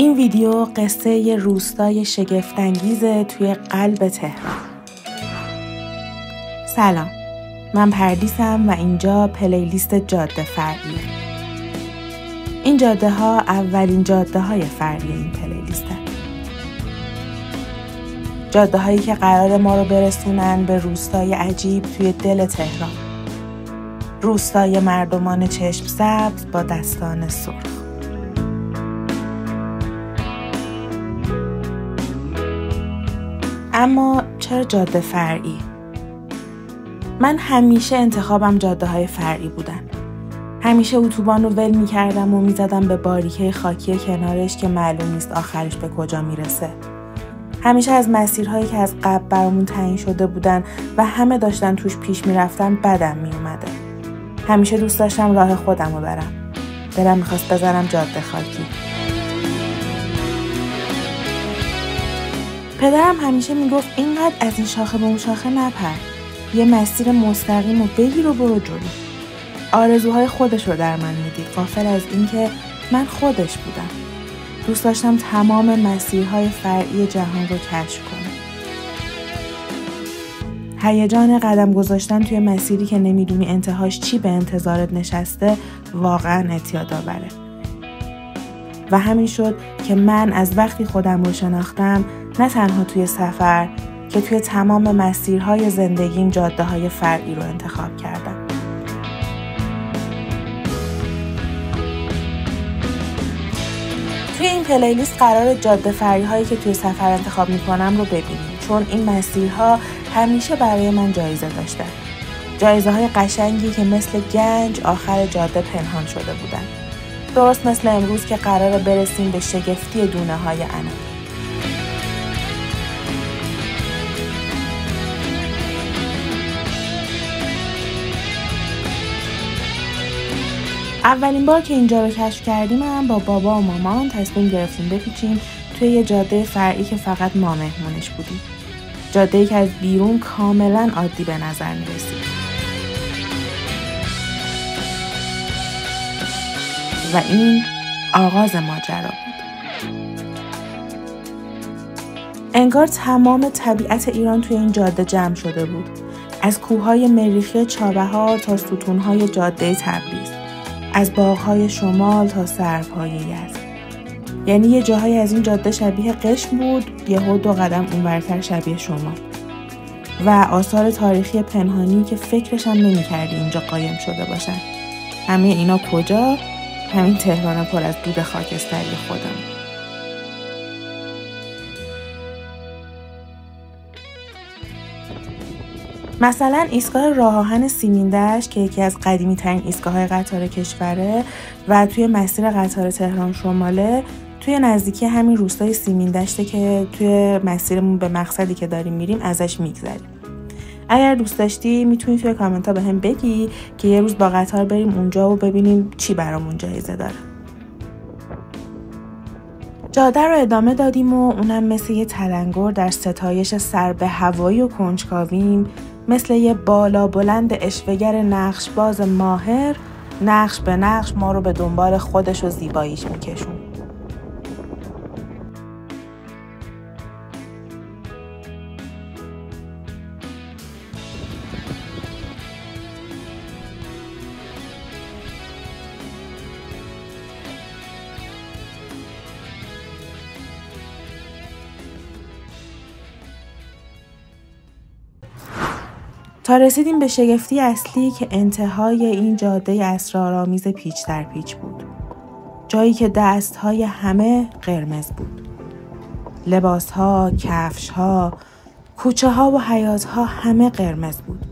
این ویدیو قصه یه روستای شگفت‌انگیزه توی قلب تهران. سلام، من پردیسم و اینجا پلیلیست جاده فرعیه. این جاده ها اولین جاده های فرعی این پلیلیسته. جاده هایی که قرار ما رو برسونن به روستای عجیب توی دل تهران. روستای مردمان چشم سبز با دستان سرخ. اما چرا جاده فرعی؟ من همیشه انتخابم جاده های فرعی بودن. همیشه اتوبان رو ول می کردم و می زدم به باریکه خاکی کنارش که معلوم نیست آخرش به کجا می رسه. همیشه از مسیرهایی که از قبل برامون تعیین شده بودن و همه داشتن توش پیش می رفتن بدم می اومده. همیشه دوست داشتم راه خودم رو برم. دلم میخواست بزنم جاده خاکی. پدرم همیشه میگفت اینقدر از این شاخه به اون شاخه نپر. یه مسیر مستقیم و بگیر و برو جلو. آرزوهای خودش رو در من میدید، غافل از اینکه من خودش بودم. دوست داشتم تمام مسیرهای فرعی جهان رو کشف کنم. هیجان قدم گذاشتن توی مسیری که نمیدونی انتهاش چی به انتظارت نشسته واقعا اعتیادآوره. و همین شد که من از وقتی خودم رو شناختم نه تنها توی سفر که توی تمام مسیرهای زندگیم جاده‌های فرعی رو انتخاب کردم. توی این پلیلیست قرار جاده فرعی هایی که توی سفر انتخاب میکنم رو ببینیم، چون این مسیرها همیشه برای من جایزه داشتن. جایزه های قشنگی که مثل گنج آخر جاده پنهان شده بودن. درست مثل امروز که قراره برسیم به شگفتی دونه های انار. اولین بار که اینجا رو کشف کردیم هم با بابا و مامان تصمیم گرفتیم بپیچیم توی یه جاده فرعی که فقط ما مهمونش بودیم. جاده‌ای که از بیرون کاملا عادی به نظر می‌رسید. و این آغاز ماجرا بود. انگار تمام طبیعت ایران توی این جاده جمع شده بود. از کوههای مریخی چابهار تا ستونهای جاده تبریز. از باغ‌های شمال تا سرب‌های یزد. یعنی یه جاهایی از این جاده شبیه قشم بود، یهو 2 قدم اونورتر شبیه شمال. و آثار تاریخی پنهانی که فکرش هم نمی‌کردی اینجا قایم شده باشن. همه اینا کجا؟ همین تهران پر از دود خاکستری خودم. مثلا ایستگاه راه آهن سیمین‌دشت که یکی از قدیمی‌ترین ایستگاه‌های قطار کشوره و توی مسیر قطار تهران شماله، توی نزدیکی همین روستای سیمین‌دشته که توی مسیرمون به مقصدی که داریم میریم ازش میگذریم. اگر دوست داشتی میتونی توی کامنت‌ها بهم بگی که یه روز با قطار بریم اونجا و ببینیم چی برامون جایزه داره. جاده رو ادامه دادیم و اونم مثل یه تلنگر در ستایش سر به هوایی و کنجکاویم، مثل یه بالا بلند اشوه‌گر نقش باز ماهر، نقش به نقش ما رو به دنبال خودش و زیباییش میکشون. تا رسیدیم به شگفتی اصلی که انتهای این جاده اسرارآمیز پیچ در پیچ بود. جایی که دستهای همه قرمز بود. لباسها، کفشها، کوچه ها و حیاطها همه قرمز بود.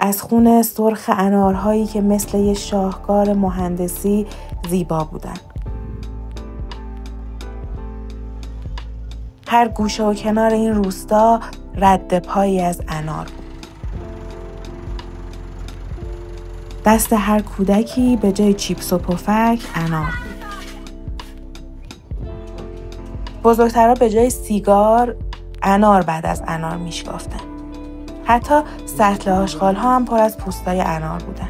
از خون سرخ انارهایی که مثل یه شاهکار مهندسی زیبا بودن. هر گوشه و کنار این روستا رد پایی از انار بود. دست هر کودکی به جای چیپس و پفک انار بود. بزرگترها به جای سیگار انار بعد از انار میشکافتن. حتی سطل آشغال‌ها هم پر از پوستای انار بودن.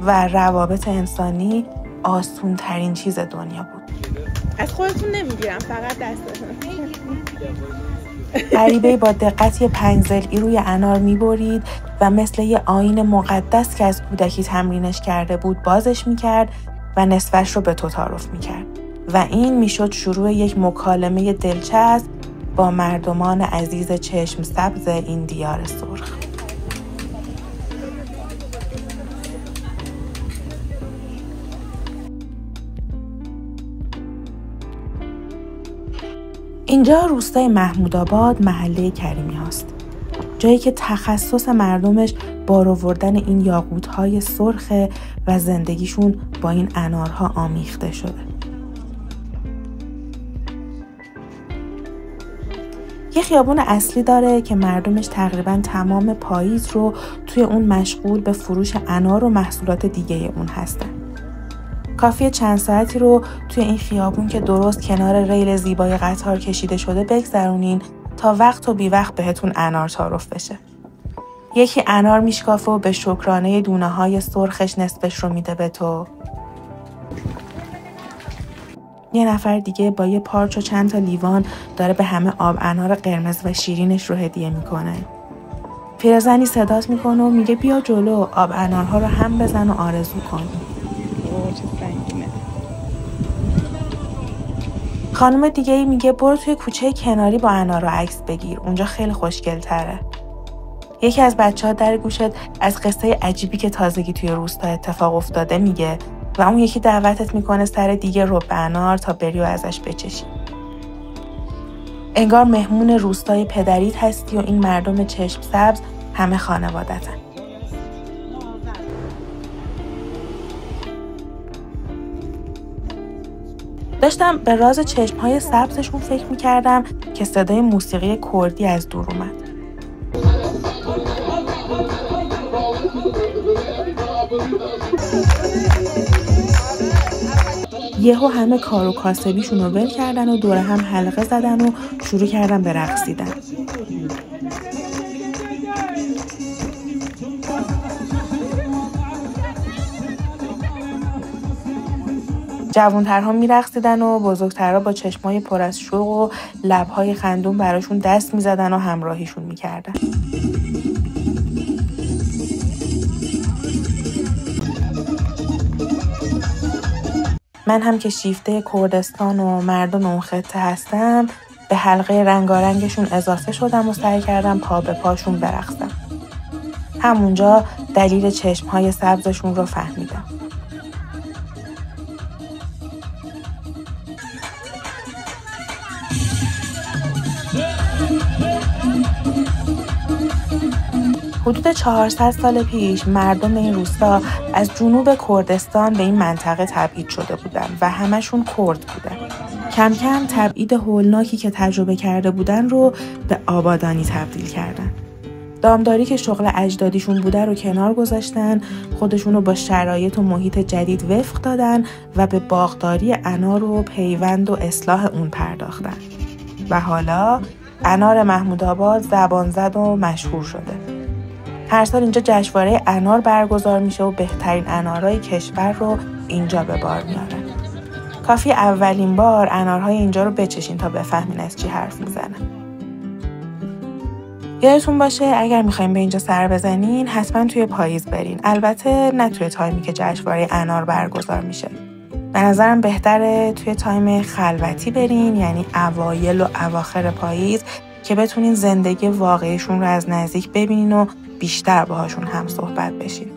و روابط انسانی آسون ترین چیز دنیا بود. از خودتون نمیگیرم، فقط دستتون. غریبه با دقتی 5 ضلعی روی انار می‌برید و مثل یه آیین مقدس که از کودکی تمرینش کرده بود بازش می‌کرد و نصفش رو به تو تعارف می‌کرد و این میشد شروع یک مکالمه دلچسب با مردمان عزیز چشم سبز این دیار سرخ. اینجا روستای محمودآباد محله کریمی هاست. جایی که تخصص مردمش بار آوردن این یاقوت‌های سرخ و زندگیشون با این انارها آمیخته شده. یه خیابون اصلی داره که مردمش تقریباً تمام پاییز رو توی اون مشغول به فروش انار و محصولات دیگه اون هستن. کافیه چند ساعتی رو توی این خیابون که درست کنار ریل زیبای قطار کشیده شده بگذرونین تا وقت و بی وقت بهتون انار تعارف بشه. یکی انار میشکافه و به شکرانه دونه‌های سرخش نصفش رو میده به تو. یه نفر دیگه با یه پارچ و چند تا لیوان داره به همه آب انار قرمز و شیرینش رو هدیه میکنه. پیرزنی صدات میکنه و میگه بیا جلو، آب انارها رو هم بزن و آرزو کن. خانم دیگه ای میگه برو توی کوچه کناری با انار رو عکس بگیر، اونجا خیلی خوشگل تره. یکی از بچه‌ها در گوشت از قصه عجیبی که تازگی توی روستا اتفاق افتاده میگه و اون یکی دعوتت میکنه سر دیگه رب انار تا بری و ازش بچشی. انگار مهمون روستای پدریت هستی و این مردم چشم سبز همه خانوادتن. داشتم به راز چشم‌های سبزشون فکر می‌کردم که صدای موسیقی کردی از دور اومد. یهو همه کار و کاسبیشون رو ول کردن و دور هم حلقه زدن و شروع کردن به رقصیدن. جوان‌ترها می‌رقصیدن و بزرگترها با چشمای پر از شوق و لب‌های خندون براشون دست می‌زدن و همراهیشون می‌کردن. من هم که شیفته کردستان و مردم اون خطه هستم به حلقه رنگارنگشون اضافه شدم و سعی کردم پا به پاشون برقصم. همونجا دلیل چشم‌های سبزشون رو فهمیدم. حدود 400 سال پیش مردم این روستا از جنوب کردستان به این منطقه تبعید شده بودن و همشون کرد بودن. کم کم تبعید هولناکی که تجربه کرده بودن رو به آبادانی تبدیل کردن. دامداری که شغل اجدادیشون بوده رو کنار گذاشتن، خودشون رو با شرایط و محیط جدید وفق دادن و به باغداری انار و پیوند و اصلاح اون پرداختن. و حالا انار محمودآباد زبان زد و مشهور شده. هر سال اینجا جشنواره انار برگزار میشه و بهترین انارهای کشور رو اینجا به بار میارن. کافی اولین بار انارهای اینجا رو بچشین تا بفهمین از چی حرف میزنن. یادتون باشه اگر میخواین به اینجا سر بزنین حتما توی پاییز برین. البته نه توی تایمی که جشنواره انار برگزار میشه. به نظرم بهتره توی تایم خلوتی برین، یعنی اوایل و اواخر پاییز، که بتونین زندگی واقعیشون رو از نزدیک ببینین و بیشتر باهاشون هم صحبت بشین.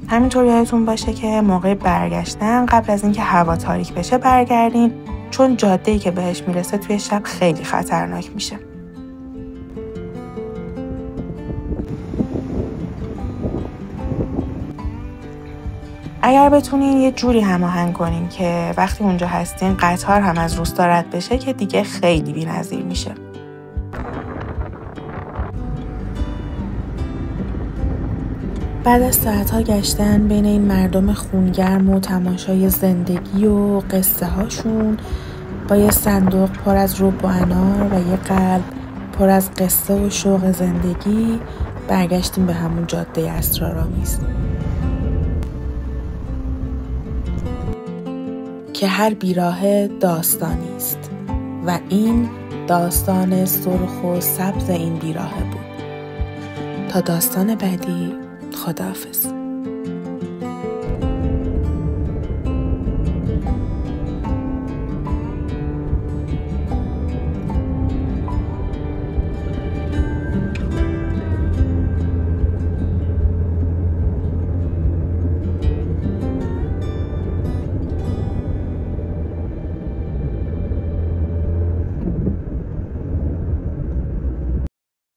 همینطور یادتون باشه که موقع برگشتن قبل از اینکه هوا تاریک بشه برگردین، چون جاده‌ای که بهش میرسه توی شب خیلی خطرناک میشه. اگر بتونین یه جوری هماهنگ کنین که وقتی اونجا هستین قطار هم از روستا رد بشه که دیگه خیلی بی‌نظیر میشه. بعد از ساعت‌ها گشتن بین این مردم خونگرم و تماشای زندگی و قصه هاشون، با یه صندوق پر از رب و انار و یه قلب پر از قصه و شوق زندگی برگشتیم به همون جاده اسرارآمیز. که هر بیراهه داستانی است و این داستان سرخ و سبز این بیراهه بود. تا داستان بعدی، خداحافظ.